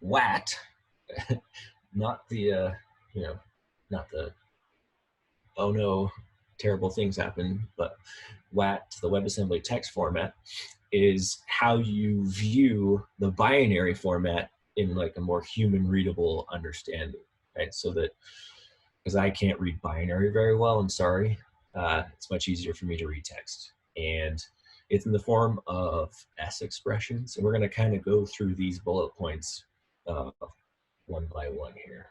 WAT, not the, you know, not the, oh no, terrible things happen, but WAT, the WebAssembly text format, is how you view the binary format in like a more human readable understanding, right? So that, because I can't read binary very well, I'm sorry, it's much easier for me to read text. And it's in the form of S expressions. And we're gonna kind of go through these bullet points one by one here.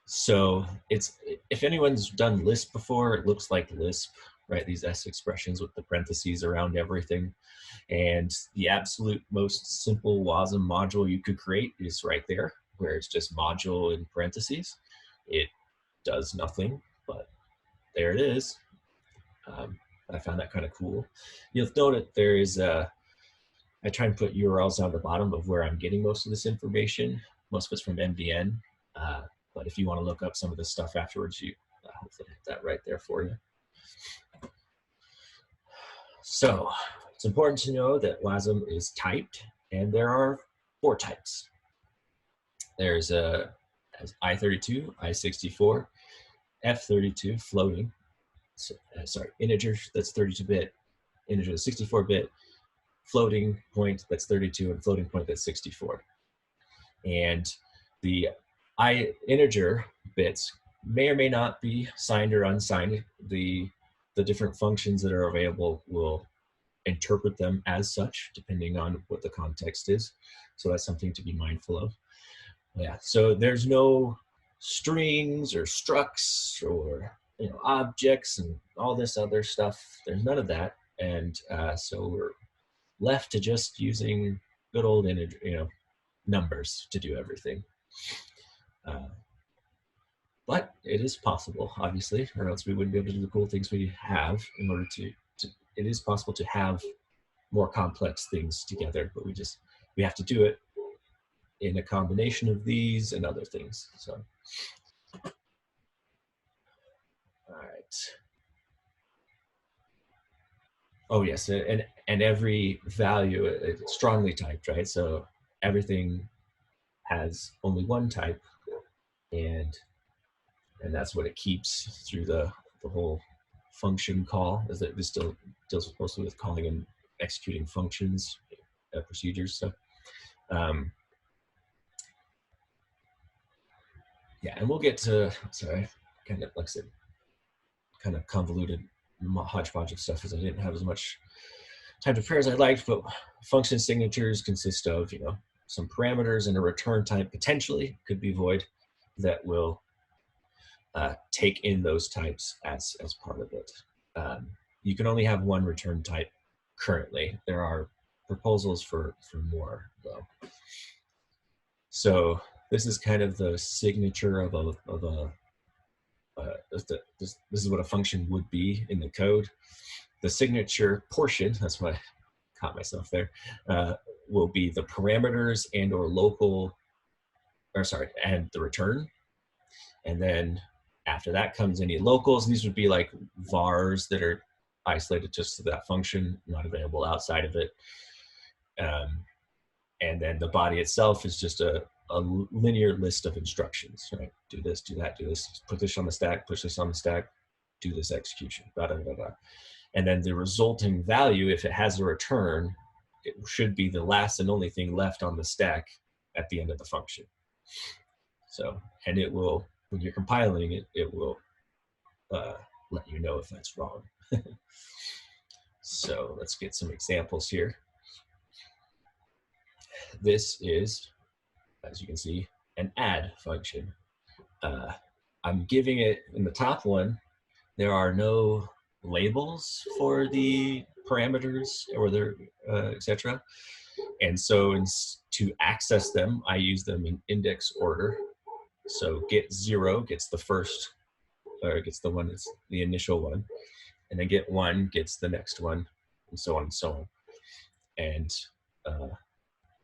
So it's, if anyone's done Lisp before, it looks like Lisp, right? These S expressions with the parentheses around everything. And the absolute most simple WASM module you could create is right there, where it's just module in parentheses. It does nothing, but there it is. I found that kind of cool. You'll note there is I try and put URLs down the bottom of where I'm getting most of this information. Most of it's from MDN. But if you want to look up some of this stuff afterwards, you hopefully have that right there for you. So it's important to know that WASM is typed, and there are 4 types. There's I32, I64, F32 floating, sorry, integer that's 32-bit, integer that's 64-bit, floating point that's 32, and floating point that's 64. And the integer bits may or may not be signed or unsigned. The different functions that are available will interpret them as such, depending on what the context is. So that's something to be mindful of. Yeah, so there's no strings or structs or objects and all this other stuff. There's none of that, and so we're left to just using good old integer, numbers to do everything. But it is possible, obviously, or else we wouldn't be able to do the cool things we have in order to it is possible to have more complex things together, but we have to do it in a combination of these and other things. So, all right. Oh yes, and every value it's strongly typed, right? So everything has only one type, and that's what it keeps through the whole function call. Is that this still deals mostly with calling and executing functions, procedures. So yeah, and we'll get to, sorry, kind of like I said, kind of convoluted hodgepodge of stuff, because I didn't have as much time to prepare as I'd liked. But function signatures consist of some parameters and a return type, potentially could be void, that will take in those types as part of it. You can only have one return type currently. There are proposals for more though. So this is kind of the signature of this is what a function would be in the code. The signature portion, that's why I caught myself there, will be the parameters and or local, and the return. And then after that comes any locals. These would be like vars that are isolated just to that function, not available outside of it. And then the body itself is just a linear list of instructions, right? Do this, do that, do this, put this on the stack, push this on the stack, do this execution, blah, blah, blah, blah. And then the resulting value, if it has a return, it should be the last and only thing left on the stack at the end of the function. So, and it will, when you're compiling it, it will let you know if that's wrong. So let's get some examples here. This is, as you can see, an add function. I'm giving it, in the top one, there are no labels for the parameters or their etc. And so to access them, I use them in index order. So get 0 gets the first, or gets the one that's the initial one, and then get 1 gets the next one, and so on and so on. And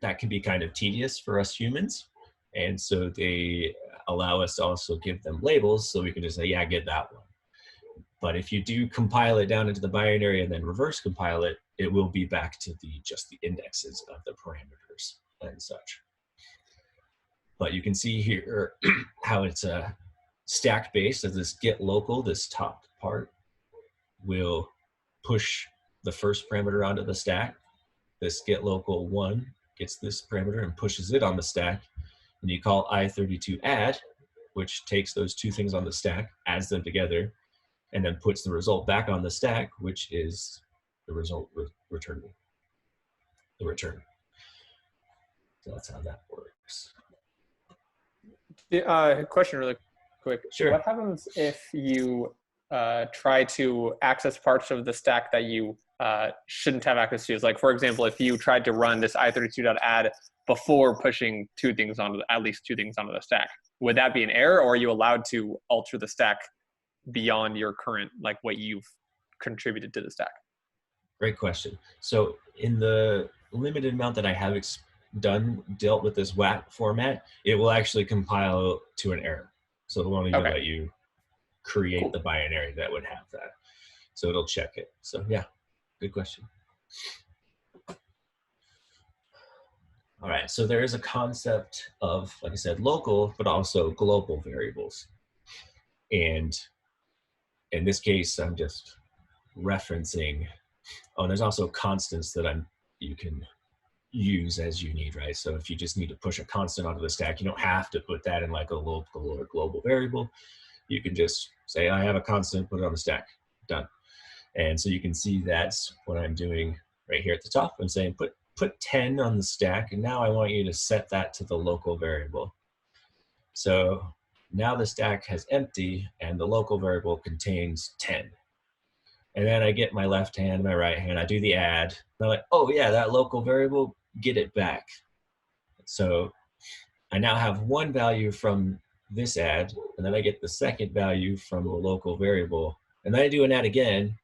that can be kind of tedious for us humans. And so they allow us to also give them labels, so we can just say, yeah, get that one. But if you do compile it down into the binary and then reverse compile it, it will be back to just the indexes of the parameters. and such. But you can see here how it's stack based. As this get local, this top part will push the first parameter onto the stack. This get local 1 gets this parameter and pushes it on the stack. And you call I32 add, which takes those two things on the stack, adds them together, and then puts the result back on the stack, which is the result return. The return. So that's how that works. Question really quick. Sure. What happens if you try to access parts of the stack that you shouldn't have access to? Like, for example, if you tried to run this i32.add before pushing at least two things onto the stack, would that be an error, or are you allowed to alter the stack beyond your current, like what you've contributed to the stack? Great question. So in the limited amount that I have dealt with this WAT format, it will actually compile to an error. So it'll only let you create the binary that would have that. So it'll check it. So yeah, good question. All right, so there is a concept of, like I said, local, but also global variables. And in this case, I'm just referencing, oh, and there's also constants that you can use as you need, right? So if you just need to push a constant onto the stack, you don't have to put that in like a local or global variable. You can just say, I have a constant, put it on the stack, done. And so you can see that's what I'm doing right here at the top. I'm saying put 10 on the stack, and now I want you to set that to the local variable. So now the stack has empty, and the local variable contains 10. And then I get my left hand, my right hand, I do the add. And I'm like, oh yeah, that local variable, get it back. So I now have one value from this add, and then I get the second value from the local variable. And then I do an add again,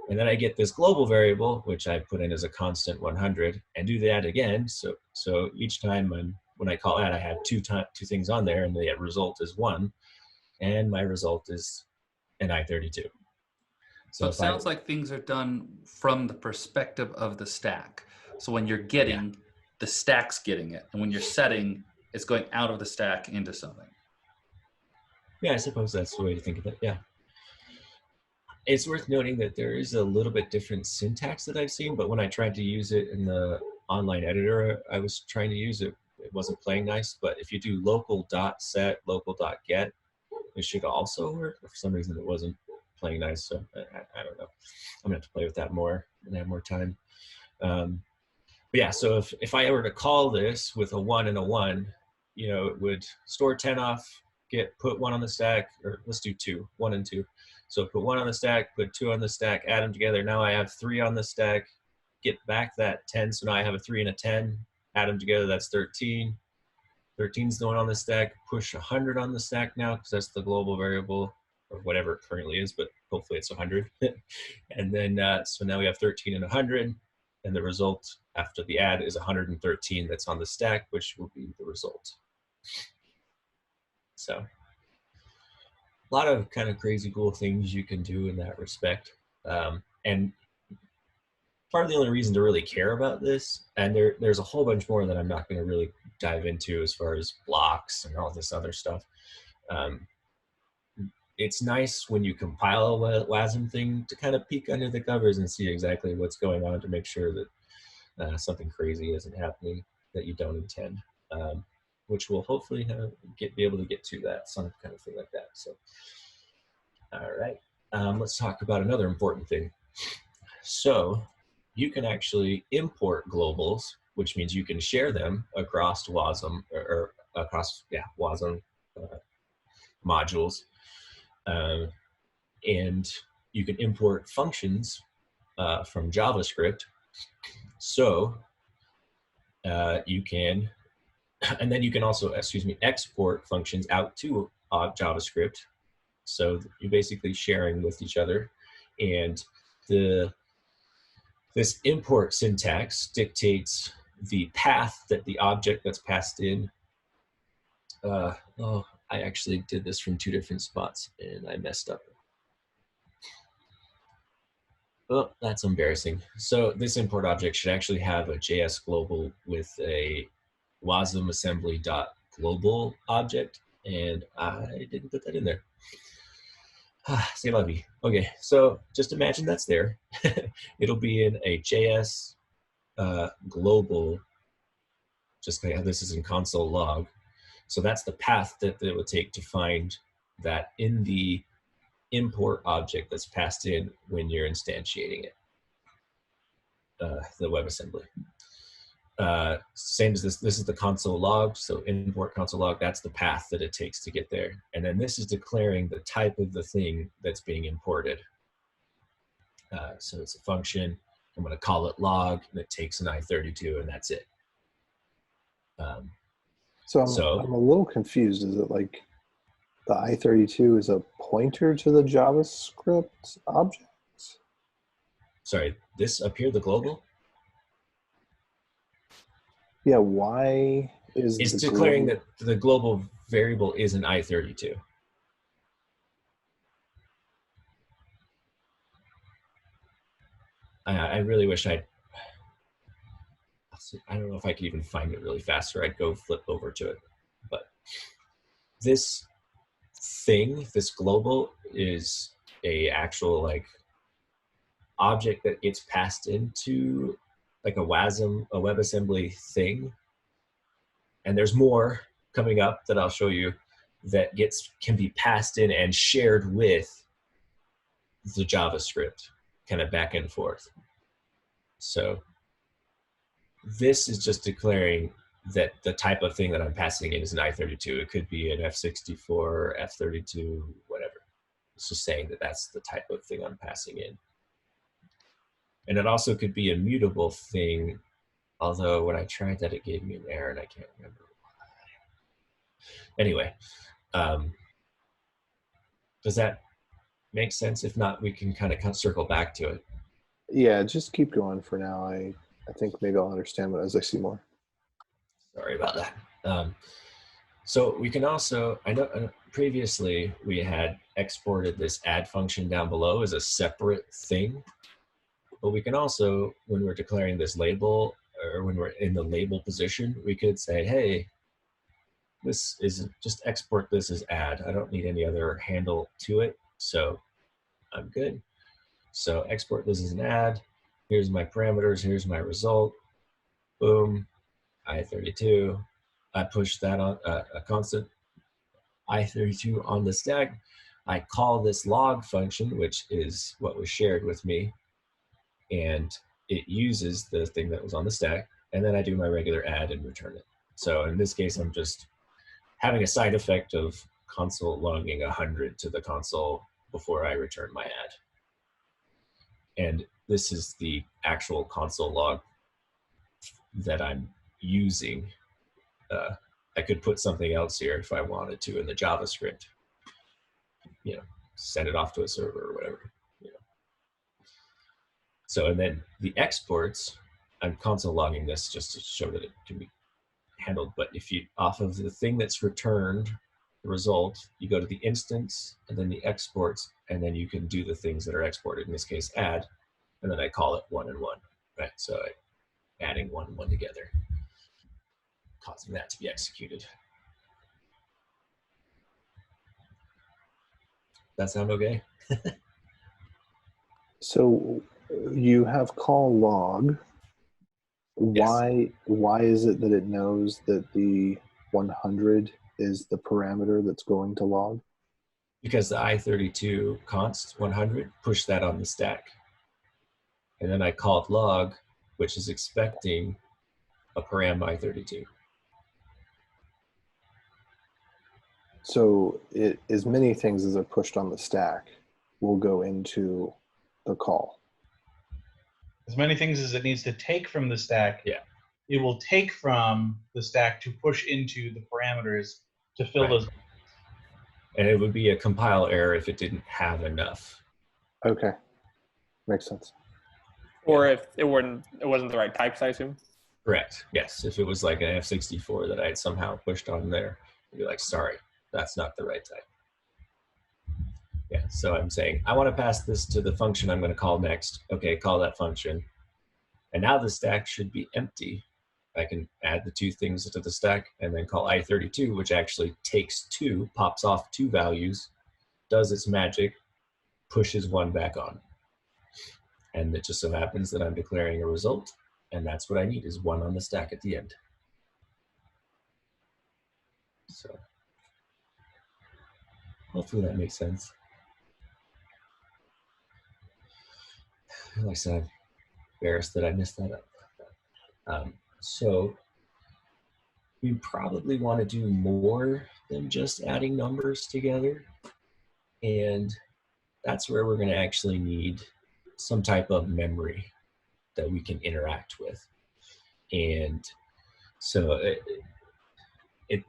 and then I get this global variable, which I put in as a constant 100, and do the add again. So each time when I call add, I have two things on there, and the result is 1, and my result is an I32. So it sounds like things are done from the perspective of the stack. So when you're getting, the stack's getting it. And when you're setting, it's going out of the stack into something. Yeah, I suppose that's the way to think of it, yeah. It's worth noting that there is a little bit different syntax that I've seen, but when I tried to use it in the online editor I was trying to use, it wasn't playing nice. But if you do local.set, local.get, it should also work. For some reason it wasn't playing nice, so I don't know. I'm gonna have to play with that more and have more time. But yeah, so if I were to call this with a 1 and a 1, you know, it would store 10 off, put 1 on the stack, or let's do 2, 1 and 2. So put 1 on the stack, put 2 on the stack, add them together. Now I have 3 on the stack, get back that 10. So now I have a 3 and a 10, add them together, that's 13. 13's the one on the stack, push 100 on the stack now, because that's the global variable, or whatever it currently is, but hopefully it's 100. And then, so now we have 13 and 100, and the result after the add is 113 that's on the stack, which will be the result. So a lot of kind of crazy cool things you can do in that respect. And part of the only reason to really care about this, and there's a whole bunch more that I'm not going to really dive into as far as blocks and all this other stuff. It's nice when you compile a WASM thing to kind of peek under the covers and see exactly what's going on to make sure that something crazy isn't happening that you don't intend, which will hopefully be able to get to that, some kind of thing like that. So, all right, let's talk about another important thing. So you can actually import globals, which means you can share them across WASM or across WASM modules. And you can import functions from JavaScript. So you can, and then you can also, export functions out to JavaScript. So you're basically sharing with each other. And this import syntax dictates the path that the object that's passed in. I actually did this from 2 different spots and I messed up. Oh, that's embarrassing. So this import object should actually have a JS global with a WASM assembly.global object, and I didn't put that in there. C'est la vie. Okay, so just imagine that's there. It'll be in a JS global, just like how this is in console log. So that's the path that it would take to find that in the import object that's passed in when you're instantiating it, the WebAssembly. Same as this is the console log, so import console log, that's the path that it takes to get there. And then this is declaring the type of the thing that's being imported. So it's a function, I'm gonna call it log, and it takes an I32, and that's it. So I'm a little confused. Is it like the I32 is a pointer to the JavaScript object? Sorry, this up here, the global? Yeah, why is it's declaring that the global variable is an I32. I really wish I don't know if I could even find it really fast, or I'd go flip over to it. But this thing, this global, is a actual like object that gets passed into like a WASM, a WebAssembly thing. And there's more coming up that I'll show you that can be passed in and shared with the JavaScript, kind of back and forth. So this is just declaring that the type of thing that I'm passing in is an I32. It could be an F64, F32, whatever. It's just saying that that's the type of thing I'm passing in. And it also could be a mutable thing, although when I tried that, it gave me an error, and I can't remember why. Anyway, does that make sense? If not, we can kind of circle back to it. Yeah, just keep going for now. I think maybe I'll understand it as I see more. Sorry about that. So we can also, I know previously we had exported this add function down below as a separate thing, but we can also, when we're declaring this label, or when we're in the label position, we could say, hey, this is just export this as add. I don't need any other handle to it, so I'm good. So export this as an add. Here's my parameters, here's my result. Boom, I32. I push that on a constant I32 on the stack. I call this log function, which is what was shared with me, and it uses the thing that was on the stack, and then I do my regular add and return it. So in this case, I'm just having a side effect of console logging 100 to the console before I return my add. And this is the actual console log that I'm using. I could put something else here if I wanted to in the JavaScript, you know, send it off to a server or whatever, you know. So, and then the exports, I'm console logging this just to show that it can be handled. But if you, off of the thing that's returned, the result, you go to the instance and then the exports, and then you can do the things that are exported, in this case, add, and then I call it 1 and 1, right? So adding 1 and 1 together, causing that to be executed. That sound okay? So you have call log. Why is it that it knows that the 100 is the parameter that's going to log? Because the I32 const 100, push that on the stack. And then I called log, which is expecting a param I32. So as many things as are pushed on the stack will go into the call. As many things as it needs to take from the stack, yeah, it will take from the stack to push into the parameters to fill those. And it would be a compile error if it didn't have enough. Okay, makes sense. Or if it wasn't the right types, I assume. Correct. Yes. If it was like an F64 that I had somehow pushed on there, I'd be like, sorry, that's not the right type. Yeah. So I'm saying I want to pass this to the function I'm going to call next. Okay, call that function. And now the stack should be empty I can add the two things to the stack and then call I32, which actually takes two, pops off two values, does its magic, pushes one back on. And it just so happens that I'm declaring a result, and that's what I need, is one on the stack at the end. So hopefully that makes sense. Like I said, I'm embarrassed that I messed that up. So we probably want to do more than just adding numbers together. And that's where we're going to actually need some type of memory that we can interact with. And so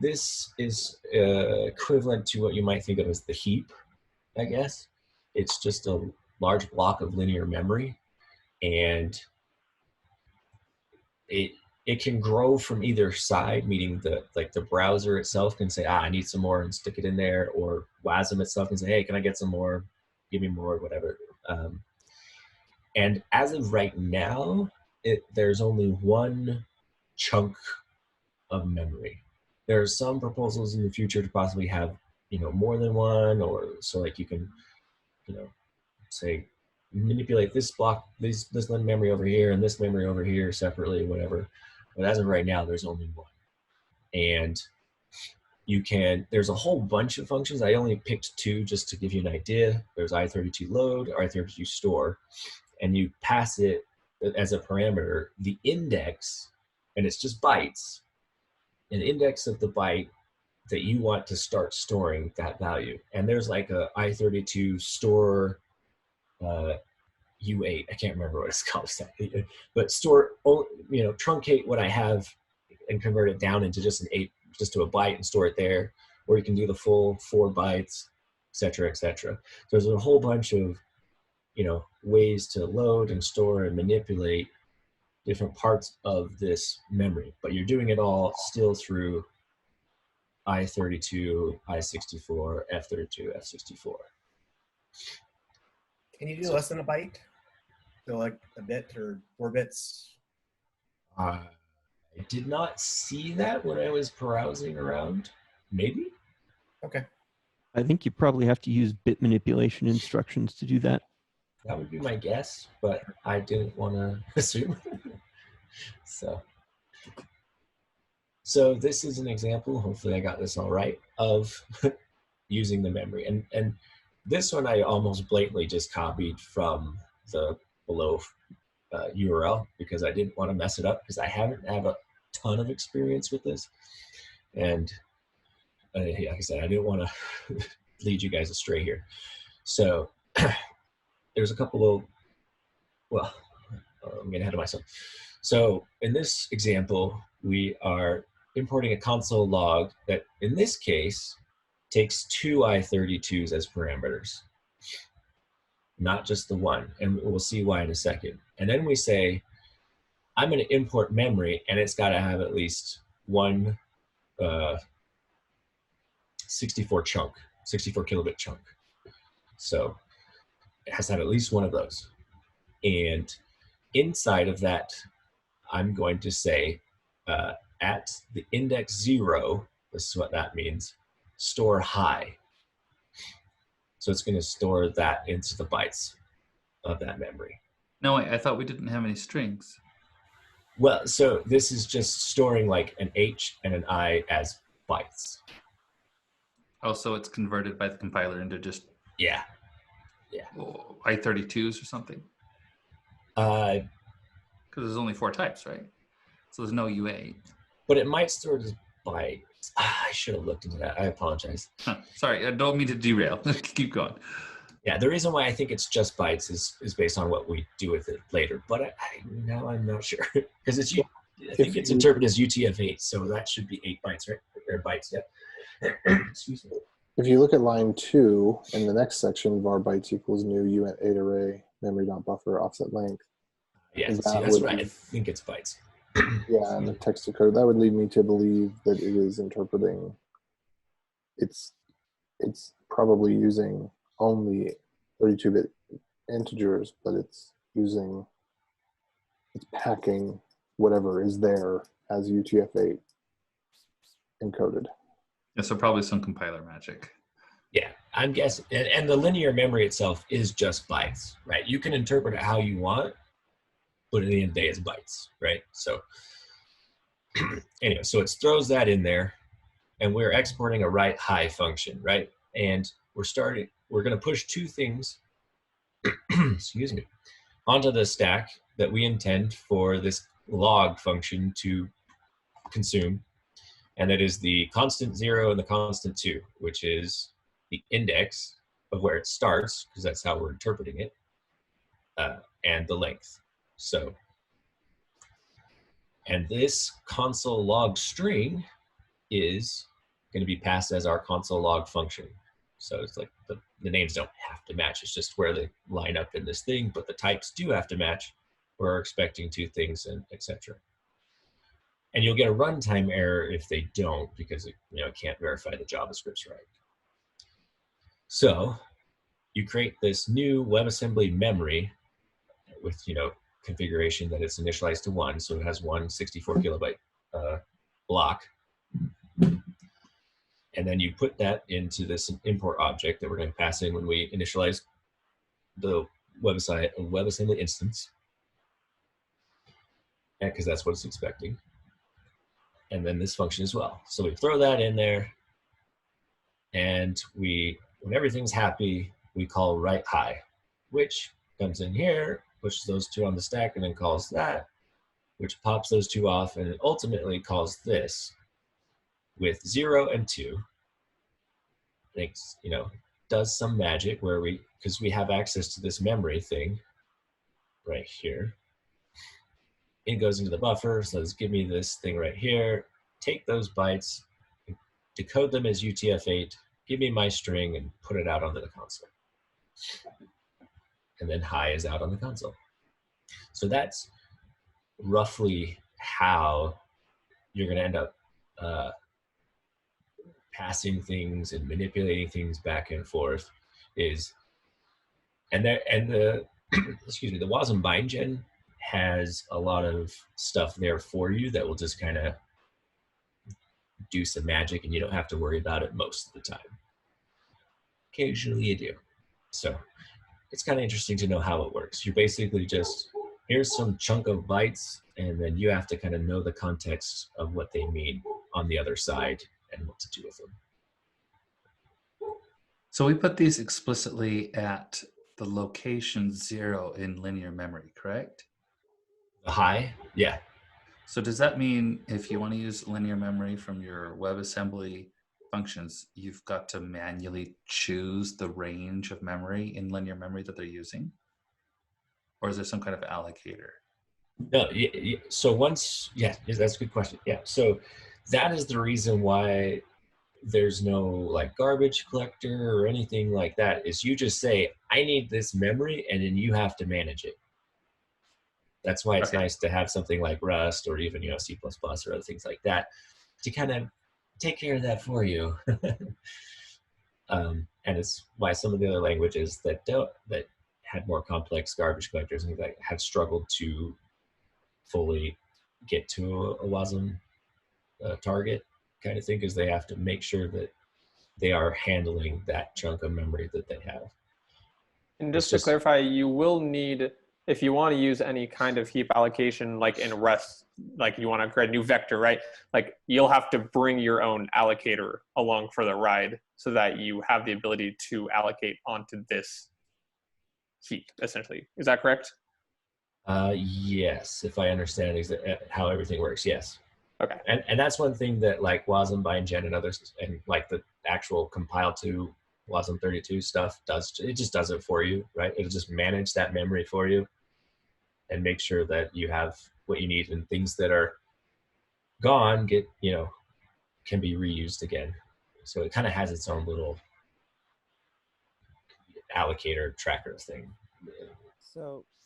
this is equivalent to what you might think of as the heap, I guess. It's just a large block of linear memory, and it can grow from either side, meaning the browser itself can say, I need some more and stick it in there, or WASM itself can say, hey, can I get some more? Give me more, whatever. And as of right now, there's only one chunk of memory. There are some proposals in the future to possibly have, more than one, or so like you can, say manipulate this block, this memory over here and this memory over here separately, whatever. But as of right now, there's only one. And there's a whole bunch of functions. I only picked two just to give you an idea. There's I32 load, I32 store, and you pass it as a parameter, the index, and it's just bytes, an index of the byte that you want to start storing that value. And there's like a I32 store U8, I can't remember what it's called, but store, truncate what I have and convert it down into just to a byte and store it there, or you can do the full 4 bytes, et cetera, et cetera. So there's a whole bunch of, ways to load and store and manipulate different parts of this memory, but you're doing it all still through I32, I64, F32, F64. Can you do less than a byte? So like a bit or 4 bits? I did not see that when I was browsing around. Maybe? Okay. I think you probably have to use bit manipulation instructions to do that. That would be my guess, but I didn't want to assume. So this is an example, hopefully I got this all right, of using the memory. And this one I almost blatantly just copied from the below URL because I didn't want to mess it up, because I haven't had a ton of experience with this. And like I said, I didn't want to lead you guys astray here. So there's a couple of, I'm getting ahead of myself. So in this example, we are importing a console log that, in this case, takes 2 I32s as parameters, not just the one. And we'll see why in a second. And then we say, I'm going to import memory, and it's got to have at least one 64 kilobit chunk. So it has to have at least one of those. And inside of that, I'm going to say at the index 0, this is what that means, store high. So it's going to store that into the bytes of that memory. No, wait, I thought we didn't have any strings. Well, so this is just storing like an H and an I as bytes. Oh, so it's converted by the compiler into just I32s or something? Because there's only 4 types, right? So there's no U8. But it might store it as bytes. I should have looked into that. I apologize. Sorry, I don't mean to derail. Keep going. Yeah, the reason why I think it's just bytes is based on what we do with it later. But now I'm not sure. Because I think it's interpreted as UTF-8, so that should be 8 bytes, right? Or bytes, yeah. Excuse me. If you look at line 2 in the next section, var bytes equals new U8 array memory.buffer offset length. Yeah, see, that's right. I think it's bytes. Yeah, and the text to code, that would lead me to believe that it is interpreting, it's probably using only 32-bit integers, but it's packing whatever is there as UTF-8 encoded. Yeah, so probably some compiler magic. Yeah, I'm guessing. And the linear memory itself is just bytes, right? You can interpret it how you want, but at the end of the day, it's bytes, right? So anyway, so it throws that in there, and we're exporting a write high function, right? And we're going to push two things, excuse me, onto the stack that we intend for this log function to consume. And that is the constant 0 and the constant 2, which is the index of where it starts, because that's how we're interpreting it, and the length. So, and this console log string is going to be passed as our console log function. So it's like the names don't have to match. It's just where they line up in this thing, but the types do have to match. We're expecting two things, and etc. And you'll get a runtime error if they don't, because it can't verify the JavaScript's right. So you create this new WebAssembly memory with configuration that it's initialized to 1, so it has one 64 kilobyte block. And then you put that into this import object that we're going to pass in when we initialize the WebAssembly instance, because that's what it's expecting. And then this function as well. So we throw that in there, and when everything's happy, we call write high, which comes in here, pushes those two on the stack, and then calls that, which pops those two off, and it ultimately calls this with 0 and 2. Makes, does some magic where because we have access to this memory thing right here. It goes into the buffer, so let's give me this thing right here. Take those bytes, decode them as UTF-8, give me my string, and put it out onto the console. And then high is out on the console. So that's roughly how you're going to end up passing things and manipulating things back and forth. And the excuse me, the WASM bindgen has a lot of stuff there for you that will just kind of do some magic, and you don't have to worry about it most of the time. Occasionally you do. So it's kind of interesting to know how it works. You're basically just, here's some chunk of bytes, and then you have to kind of know the context of what they mean on the other side and what to do with them. So we put these explicitly at the location 0 in linear memory, correct? The high? Yeah. So does that mean if you want to use linear memory from your WebAssembly functions, you've got to manually choose the range of memory in linear memory that they're using? Or is there some kind of allocator? No, so once, yeah, that's a good question. Yeah, so that is the reason why there's no like garbage collector or anything like that, is you just say, I need this memory, and then you have to manage it. That's why it's nice to have something like Rust or even C++ or other things like that to kind of take care of that for you. And it's why some of the other languages that had more complex garbage collectors and things like have struggled to fully get to a WASM target kind of thing, because they have to make sure that they are handling that chunk of memory that they have. And just to clarify, you will need, if you want to use any kind of heap allocation, like in Rust, like you want to create a new vector, right? Like you'll have to bring your own allocator along for the ride so that you have the ability to allocate onto this heap, essentially. Is that correct? Yes, if I understand how everything works, yes. Okay. And that's one thing that like WASM bindgen and others, and like the actual compile to WASM 32 stuff does, it just does it for you, right? It'll just manage that memory for you and make sure that you have what you need, and things that are gone can be reused again. So it kind of has its own little allocator tracker thing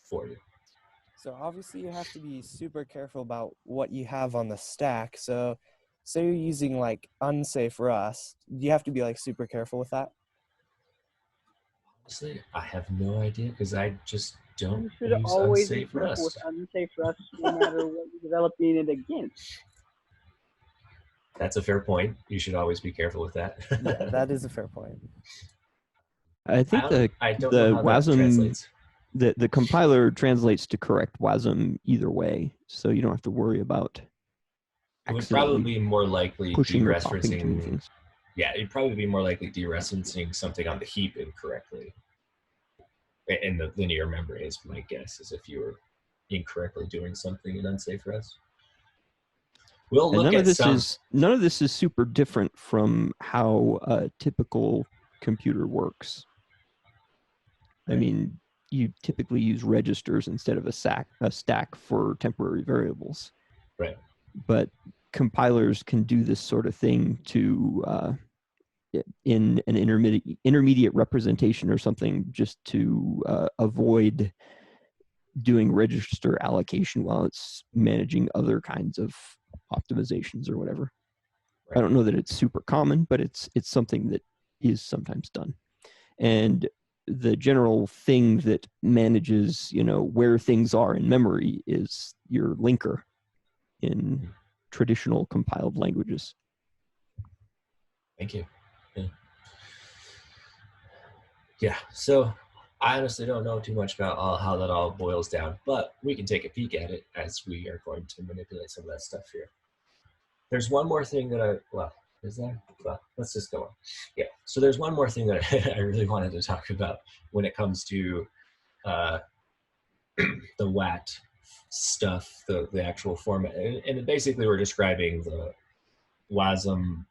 for you. So obviously you have to be super careful about what you have on the stack. So say you're using like unsafe Rust, you have to be like super careful with that. Honestly, I have no idea, because I just don't You should use always be unsafe careful Rust. with unsafe Rust, no matter what you're developing it against. That's a fair point. You should always be careful with that. Yeah, that is a fair point. I think I don't the know how that WASM translates. the compiler translates to correct WASM either way, so you don't have to worry about It would probably accidentally be more likely pushing or popping too many dereferencing. things. Yeah, it'd probably be more likely dereferencing something on the heap incorrectly. In the linear memory is my guess, is if you were incorrectly doing something in unsafe rest. We'll And look at some. none of this is super different from how a typical computer works. I mean, you typically use registers instead of a stack for temporary variables. Right. But compilers can do this sort of thing to in an intermediate representation or something, just to avoid doing register allocation while it's managing other kinds of optimizations or whatever. Right. I don't know that it's super common, but it's something that is sometimes done. And the general thing that manages, where things are in memory is your linker in traditional compiled languages. Thank you. Yeah. So I honestly don't know too much about how that all boils down, but we can take a peek at it as we are going to manipulate some of that stuff here. There's one more thing that is there? Well, let's just go on. Yeah. So there's one more thing that I really wanted to talk about when it comes to the WAT stuff, the actual format. And basically we're describing the WASM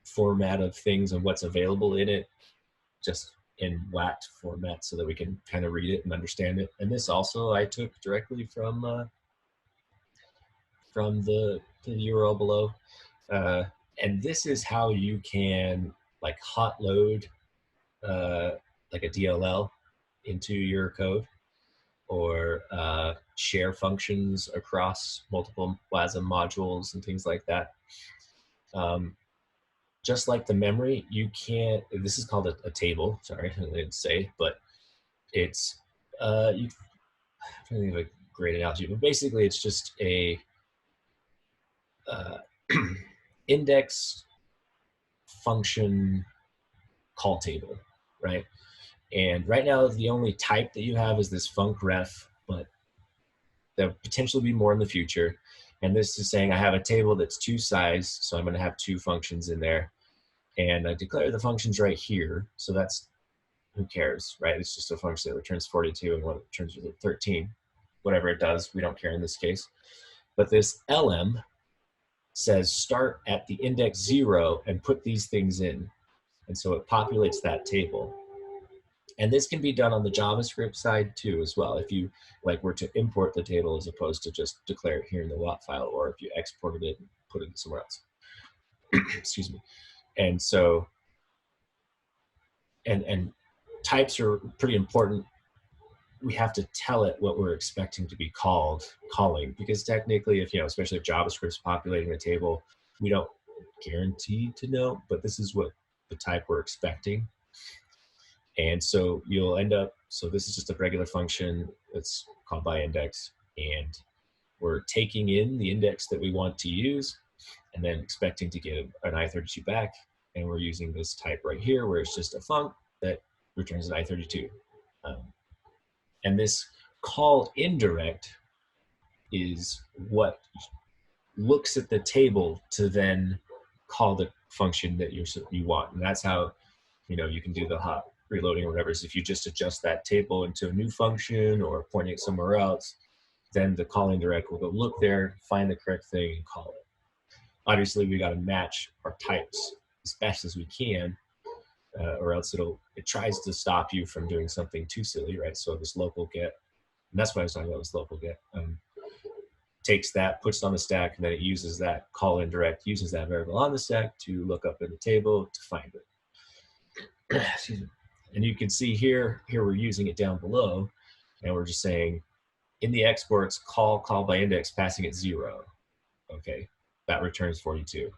format of things and what's available in it, just in WAT format so that we can kind of read it and understand it. And this also I took directly from the URL below. And this is how you can like hot load like a DLL into your code, or share functions across multiple WASM modules and things like that. Just like the memory, you can't, this is called a table, sorry, I didn't say, but it's, I'm trying to think of a great analogy, but basically it's just a index function call table, right? And right now, the only type that you have is this func ref, but there'll potentially be more in the future. And this is saying I have a table that's two size, so I'm going to have two functions in there. And I declare the functions right here, so that's, who cares, right? It's just a function that returns 42 and one that returns 13. Whatever it does, we don't care in this case. But this lm says start at the index 0 and put these things in. And so it populates that table. And this can be done on the JavaScript side too as well. If you were to import the table as opposed to just declare it here in the WAT file, or if you exported it and put it somewhere else. Excuse me. And so, and types are pretty important. We have to tell it what we're expecting to be calling, because technically if, especially if JavaScript's populating a table, we don't guarantee to know, but this is what the type we're expecting. And so you'll end up, so this is just a regular function that's called by index, and we're taking in the index that we want to use and then expecting to get an I32 back. And we're using this type right here where it's just a func that returns an I32. And this call indirect is what looks at the table to then call the function that you want. And that's how, you can do the hot reloading or whatever. Is if you just adjust that table into a new function or pointing it somewhere else, then the call indirect will go look there, find the correct thing, and call it. Obviously, we got to match our types as best as we can, or else it tries to stop you from doing something too silly, right? So this local get, and that's what I was talking about, this local get, takes that, puts it on the stack, and then it uses that call indirect, uses that variable on the stack to look up in the table to find it. Excuse me. And you can see here we're using it down below, and we're just saying in the exports, call by index, passing it 0. Okay, that returns 42.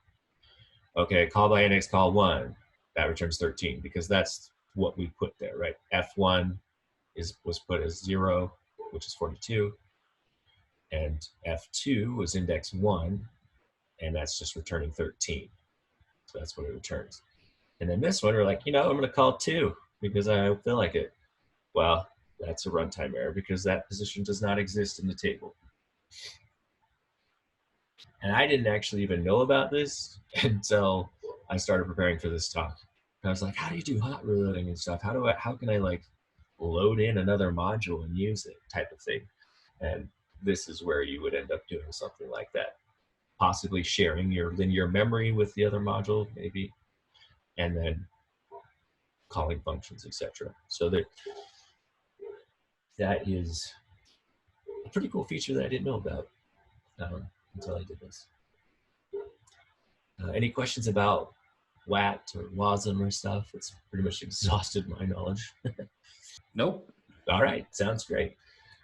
Okay, call by index, call 1, that returns 13, because that's what we put there, right? F1 was put as 0, which is 42, and F2 was index 1, and that's just returning 13. So that's what it returns. And then this one, we're like, I'm going to call 2 because I feel like it. Well, that's a runtime error because that position does not exist in the table. And I didn't actually even know about this until I started preparing for this talk. I was like, how do you do hot reloading and stuff? How can I like load in another module and use it type of thing? And this is where you would end up doing something like that. Possibly sharing your linear memory with the other module, maybe, and then calling functions, etc. So that is a pretty cool feature that I didn't know about until I did this. Any questions about WAT or WASM or stuff? It's pretty much exhausted my knowledge. Nope. All right, sounds great.